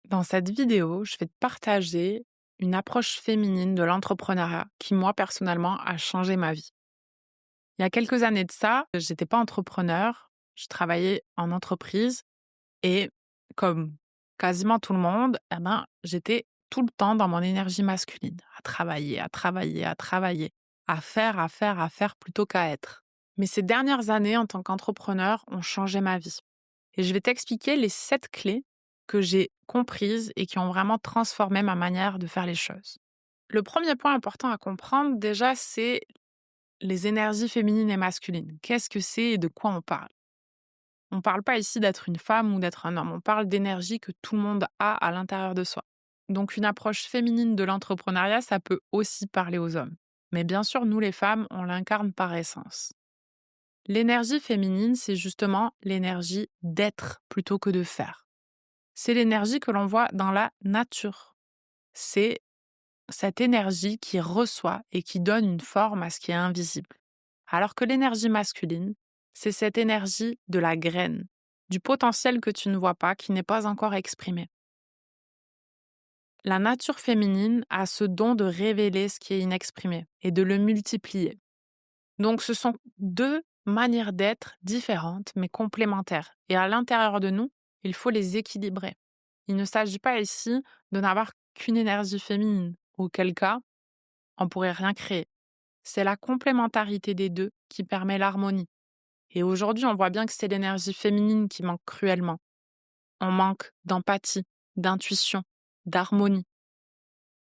Dans cette vidéo, je vais te partager une approche féminine de l'entrepreneuriat qui, moi, personnellement, a changé ma vie. Il y a quelques années de ça, j'étais pas entrepreneur, je travaillais en entreprise et comme quasiment tout le monde, j'étais tout le temps dans mon énergie masculine, à travailler, à travailler, à travailler, à faire plutôt qu'à être. Mais ces dernières années, en tant qu'entrepreneur, ont changé ma vie. Et je vais t'expliquer les 7 clés que j'ai comprises et qui ont vraiment transformé ma manière de faire les choses. Le premier point important à comprendre déjà, c'est les énergies féminines et masculines. Qu'est-ce que c'est et de quoi on parle? On ne parle pas ici d'être une femme ou d'être un homme, on parle d'énergie que tout le monde a à l'intérieur de soi. Donc une approche féminine de l'entrepreneuriat, ça peut aussi parler aux hommes. Mais bien sûr, nous les femmes, on l'incarne par essence. L'énergie féminine, c'est justement l'énergie d'être plutôt que de faire. C'est l'énergie que l'on voit dans la nature. C'est cette énergie qui reçoit et qui donne une forme à ce qui est invisible. Alors que l'énergie masculine, c'est cette énergie de la graine, du potentiel que tu ne vois pas, qui n'est pas encore exprimé. La nature féminine a ce don de révéler ce qui est inexprimé et de le multiplier. Donc ce sont deux manières d'être différentes mais complémentaires. Et à l'intérieur de nous, il faut les équilibrer. Il ne s'agit pas ici de n'avoir qu'une énergie féminine, auquel cas, on pourrait rien créer. C'est la complémentarité des deux qui permet l'harmonie. Et aujourd'hui, on voit bien que c'est l'énergie féminine qui manque cruellement. On manque d'empathie, d'intuition, d'harmonie.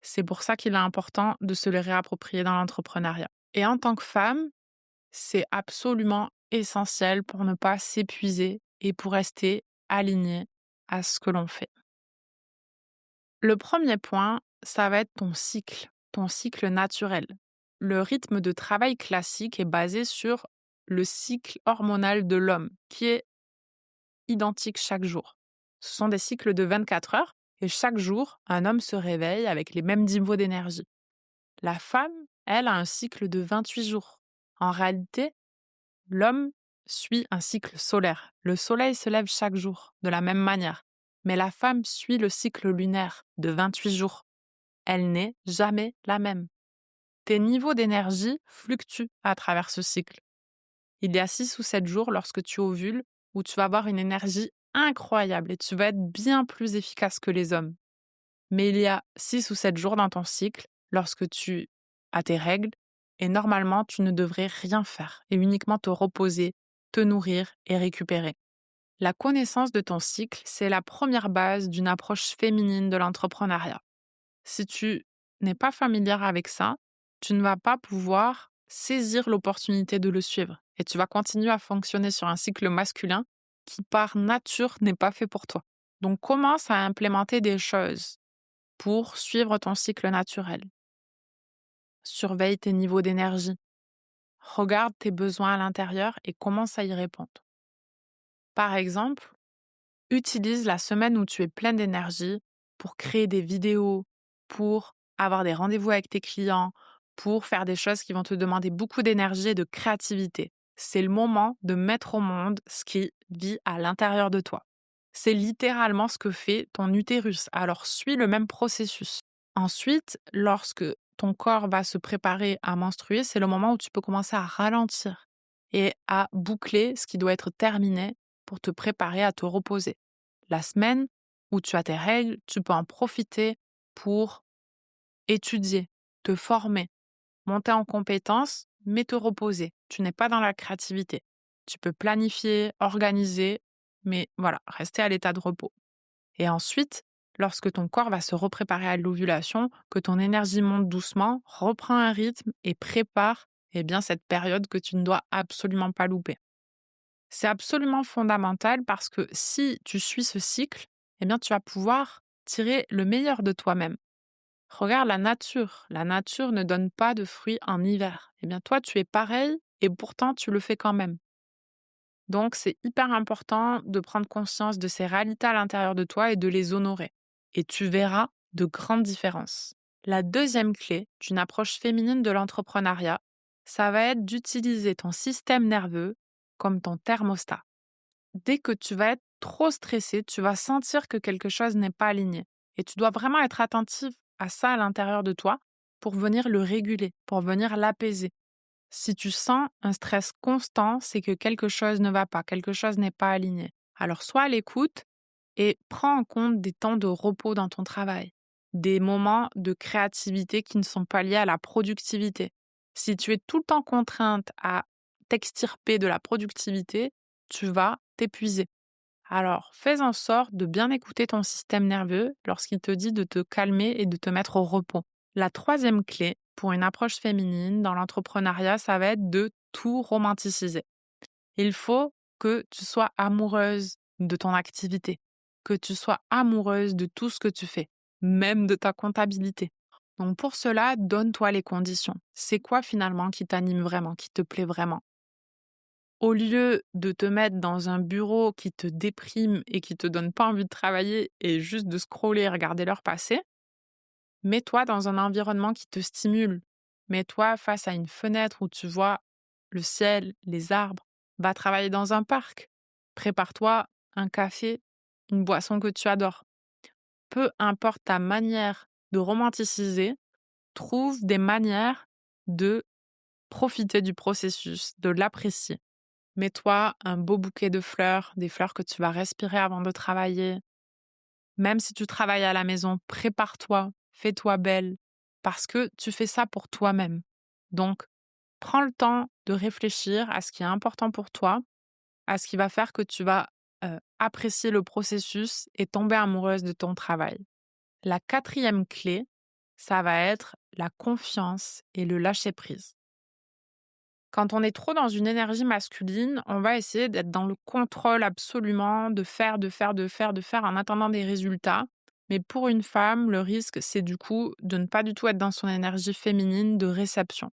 C'est pour ça qu'il est important de se le réapproprier dans l'entrepreneuriat. Et en tant que femme, c'est absolument essentiel pour ne pas s'épuiser et pour rester aligné à ce que l'on fait. Le premier point, ça va être ton cycle naturel. Le rythme de travail classique est basé sur le cycle hormonal de l'homme, qui est identique chaque jour. Ce sont des cycles de 24 heures et chaque jour, un homme se réveille avec les mêmes niveaux d'énergie. La femme, elle, a un cycle de 28 jours. En réalité, l'homme suit un cycle solaire. Le soleil se lève chaque jour, de la même manière. Mais la femme suit le cycle lunaire de 28 jours. Elle n'est jamais la même. Tes niveaux d'énergie fluctuent à travers ce cycle. Il y a 6 ou 7 jours lorsque tu ovules où tu vas avoir une énergie incroyable et tu vas être bien plus efficace que les hommes. Mais il y a 6 ou 7 jours dans ton cycle lorsque tu as tes règles et normalement tu ne devrais rien faire et uniquement te reposer, te nourrir et récupérer. La connaissance de ton cycle, c'est la première base d'une approche féminine de l'entrepreneuriat. Si tu n'es pas familière avec ça, tu ne vas pas pouvoir saisir l'opportunité de le suivre et tu vas continuer à fonctionner sur un cycle masculin qui, par nature, n'est pas fait pour toi. Donc, commence à implémenter des choses pour suivre ton cycle naturel. Surveille tes niveaux d'énergie. Regarde tes besoins à l'intérieur et commence à y répondre. Par exemple, utilise la semaine où tu es pleine d'énergie pour créer des vidéos, pour avoir des rendez-vous avec tes clients, pour faire des choses qui vont te demander beaucoup d'énergie et de créativité. C'est le moment de mettre au monde ce qui vit à l'intérieur de toi. C'est littéralement ce que fait ton utérus. Alors suis le même processus. Ensuite, lorsque ton corps va se préparer à menstruer, c'est le moment où tu peux commencer à ralentir et à boucler ce qui doit être terminé pour te préparer à te reposer. La semaine où tu as tes règles, tu peux en profiter pour étudier, te former, monter en compétences, mais te reposer. Tu n'es pas dans la créativité. Tu peux planifier, organiser, mais voilà, rester à l'état de repos. Et ensuite, lorsque ton corps va se repréparer à l'ovulation, que ton énergie monte doucement, reprends un rythme et prépare cette période que tu ne dois absolument pas louper. C'est absolument fondamental parce que si tu suis ce cycle, tu vas pouvoir tirer le meilleur de toi-même. Regarde la nature. La nature ne donne pas de fruits en hiver. Toi, tu es pareil et pourtant, tu le fais quand même. Donc, c'est hyper important de prendre conscience de ces réalités à l'intérieur de toi et de les honorer. Et tu verras de grandes différences. La deuxième clé d'une approche féminine de l'entrepreneuriat, ça va être d'utiliser ton système nerveux comme ton thermostat. Dès que tu vas être trop stressé, tu vas sentir que quelque chose n'est pas aligné. Et tu dois vraiment être attentif à ça à l'intérieur de toi pour venir le réguler, pour venir l'apaiser. Si tu sens un stress constant, c'est que quelque chose ne va pas, quelque chose n'est pas aligné. Alors sois à l'écoute et prends en compte des temps de repos dans ton travail, des moments de créativité qui ne sont pas liés à la productivité. Si tu es tout le temps contrainte à t'extirper de la productivité, tu vas t'épuiser. Alors, fais en sorte de bien écouter ton système nerveux lorsqu'il te dit de te calmer et de te mettre au repos. La troisième clé pour une approche féminine dans l'entrepreneuriat, ça va être de tout romanticiser. Il faut que tu sois amoureuse de ton activité, que tu sois amoureuse de tout ce que tu fais, même de ta comptabilité. Donc pour cela, donne-toi les conditions. C'est quoi finalement qui t'anime vraiment, qui te plaît vraiment? Au lieu de te mettre dans un bureau qui te déprime et qui te donne pas envie de travailler et juste de scroller et regarder l'heure passer, mets-toi dans un environnement qui te stimule. Mets-toi face à une fenêtre où tu vois le ciel, les arbres. Va travailler dans un parc. Prépare-toi un café, une boisson que tu adores. Peu importe ta manière de romanticiser, trouve des manières de profiter du processus, de l'apprécier. Mets-toi un beau bouquet de fleurs, des fleurs que tu vas respirer avant de travailler. Même si tu travailles à la maison, prépare-toi, fais-toi belle, parce que tu fais ça pour toi-même. Donc, prends le temps de réfléchir à ce qui est important pour toi, à ce qui va faire que tu vas apprécier le processus et tomber amoureuse de ton travail. La quatrième clé, ça va être la confiance et le lâcher-prise. Quand on est trop dans une énergie masculine, on va essayer d'être dans le contrôle absolument, de faire, de faire, de faire, de faire en attendant des résultats. Mais pour une femme, le risque, c'est du coup de ne pas du tout être dans son énergie féminine de réception.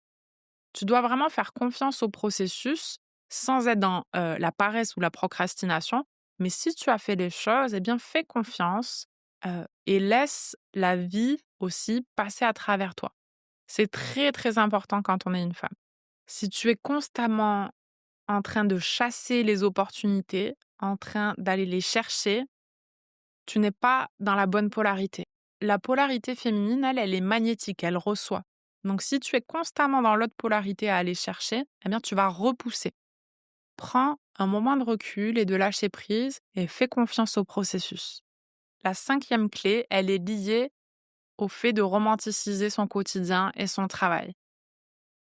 Tu dois vraiment faire confiance au processus sans être dans la paresse ou la procrastination. Mais si tu as fait les choses, eh bien, fais confiance et laisse la vie aussi passer à travers toi. C'est très, très important quand on est une femme. Si tu es constamment en train de chasser les opportunités, en train d'aller les chercher, tu n'es pas dans la bonne polarité. La polarité féminine, elle est magnétique, elle reçoit. Donc si tu es constamment dans l'autre polarité à aller chercher, eh bien tu vas repousser. Prends un moment de recul et de lâcher prise et fais confiance au processus. La cinquième clé, elle est liée au fait de romanticiser son quotidien et son travail.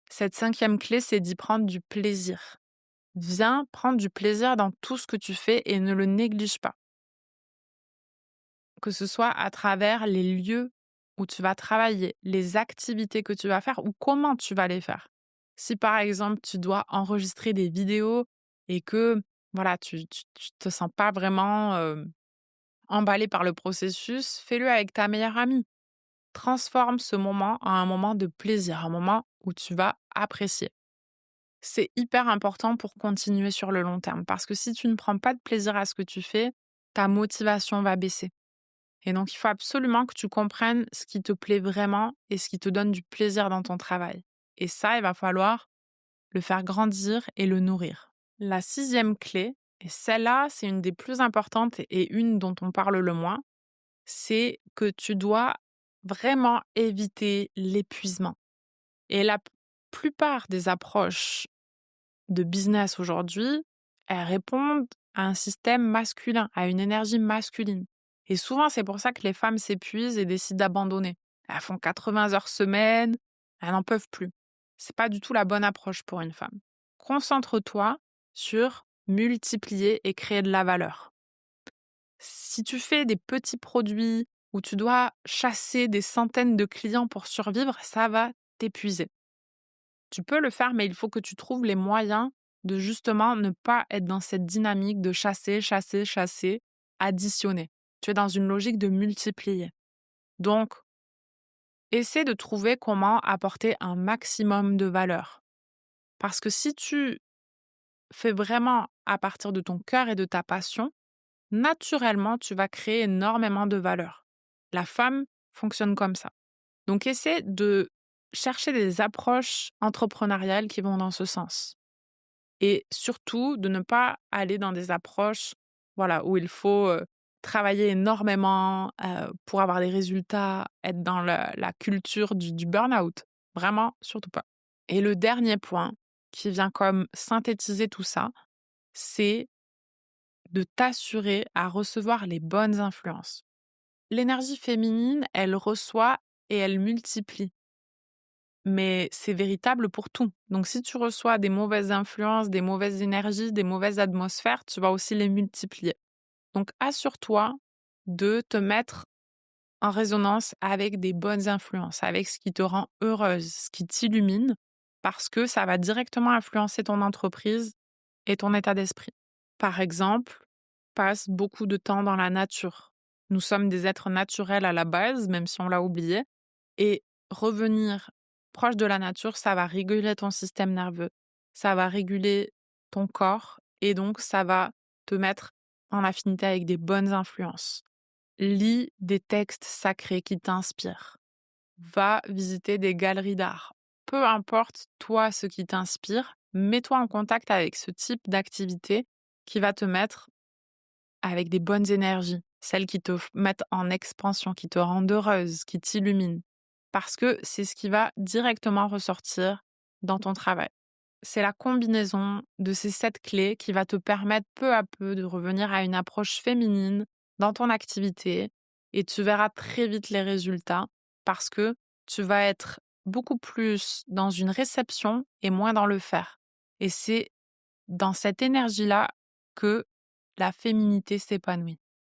Cette cinquième clé, c'est d'y prendre du plaisir. Viens prendre du plaisir dans tout ce que tu fais et ne le néglige pas. Que ce soit à travers les lieux où tu vas travailler, les activités que tu vas faire ou comment tu vas les faire. Si par exemple tu dois enregistrer des vidéos et que voilà, tu te sens pas vraiment emballé par le processus, fais-le avec ta meilleure amie. Transforme ce moment en un moment de plaisir, un moment où tu vas apprécier. C'est hyper important pour continuer sur le long terme parce que si tu ne prends pas de plaisir à ce que tu fais, ta motivation va baisser. Et donc, il faut absolument que tu comprennes ce qui te plaît vraiment et ce qui te donne du plaisir dans ton travail. Et ça, il va falloir le faire grandir et le nourrir. La sixième clé, et celle-là, c'est une des plus importantes et une dont on parle le moins, c'est que tu dois vraiment éviter l'épuisement. Et la plupart des approches de business aujourd'hui, elles répondent à un système masculin, à une énergie masculine. Et souvent, c'est pour ça que les femmes s'épuisent et décident d'abandonner. Elles font 80 heures semaine, elles n'en peuvent plus. C'est pas du tout la bonne approche pour une femme. Concentre-toi sur multiplier et créer de la valeur. Si tu fais des petits produits où tu dois chasser des centaines de clients pour survivre, ça va t'épuiser. Tu peux le faire, mais il faut que tu trouves les moyens de justement ne pas être dans cette dynamique de chasser, chasser, chasser, additionner. Tu es dans une logique de multiplier. Donc, essaie de trouver comment apporter un maximum de valeur. Parce que si tu fais vraiment à partir de ton cœur et de ta passion, naturellement, tu vas créer énormément de valeur. La femme fonctionne comme ça. Donc, essaie de chercher des approches entrepreneuriales qui vont dans ce sens. Et surtout, de ne pas aller dans des approches voilà, où il faut, travailler énormément, pour avoir des résultats, être dans la culture du burn-out. Vraiment, surtout pas. Et le dernier point qui vient comme synthétiser tout ça, c'est de t'assurer à recevoir les bonnes influences. L'énergie féminine, elle reçoit et elle multiplie, mais c'est véritable pour tout. Donc si tu reçois des mauvaises influences, des mauvaises énergies, des mauvaises atmosphères, tu vas aussi les multiplier. Donc assure-toi de te mettre en résonance avec des bonnes influences, avec ce qui te rend heureuse, ce qui t'illumine, parce que ça va directement influencer ton entreprise et ton état d'esprit. Par exemple, passe beaucoup de temps dans la nature. Nous sommes des êtres naturels à la base, même si on l'a oublié, et revenir proche de la nature, ça va réguler ton système nerveux, ça va réguler ton corps et donc ça va te mettre en affinité avec des bonnes influences. Lis des textes sacrés qui t'inspirent. Va visiter des galeries d'art. Peu importe, toi, ce qui t'inspire, mets-toi en contact avec ce type d'activité qui va te mettre avec des bonnes énergies, celles qui te mettent en expansion, qui te rendent heureuse, qui t'illuminent. Parce que c'est ce qui va directement ressortir dans ton travail. C'est la combinaison de ces 7 clés qui va te permettre peu à peu de revenir à une approche féminine dans ton activité et tu verras très vite les résultats parce que tu vas être beaucoup plus dans une réception et moins dans le faire. Et c'est dans cette énergie-là que la féminité s'épanouit.